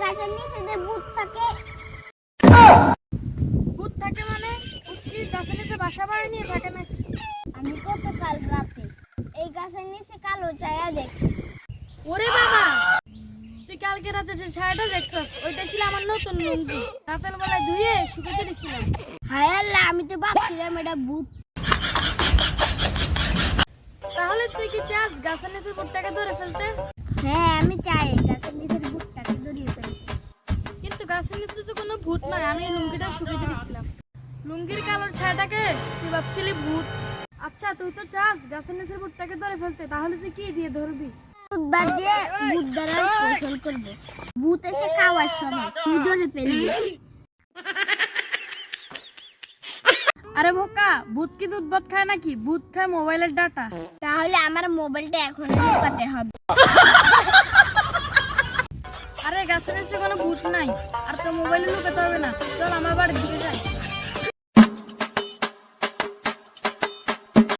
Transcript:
গাছের নিচে যে ভূত থাকে। ভূত থাকে মানে কি গাছের নিচে বাসা বাড়ি নিয়ে থাকে নাকি? আমি গতকাল রাতে এই গাছের নিচে কালো ছায়া দেখছি। ওরে বাবা, তুই কালকে রাতে যে ছায়াটা দেখছস ওইটা ছিল আমার নতুন লুঙ্গি। রাতের বেলায় ধুয়ে শুকাতে দিছিলাম। হায় আল্লাহ, আমি তো ভাবছিলাম এটা ভূত। তাহলে তুই কি চাস গাছের নিচে ভূতটাকে ধরে ফেলতে? হ্যাঁ, আমি চাই গাছের নিচের ভূতটাকে ধরিয়ে ফেলতে। কিন্তু গাছের নিচে তো কোনো ভূত নাই, আমি এই লুঙ্গিটা শুকাতে দিছিলাম। লুঙ্গির কালোর ছায়াটাকে তুই ভাবছিলি ভূত। আচ্ছা, তুই তো চাস গাছের নিচের ভূতটাকে ধরে ফেলতে, তাহলে তুই কি দিয়ে ধরবি? ভূত বাদ দিয়ে ভূত ধরার কৌশল করবো। ভূত এসে খাওয়ার সময় তুই ধরে ফেলবি। আরে বোকা, ভূত কি দুধ ভাত খায় নাকি? ভূত খায় মোবাইলের ডাটা। তাহলে আমার মোবাইলটা এখন লুকাতে হবে। আরে গাছের নিচে কোনো ভূত নাই, আর তো মোবাইলে লুকাতে হবে না। চল আমার বাড়ির দিকে যাই।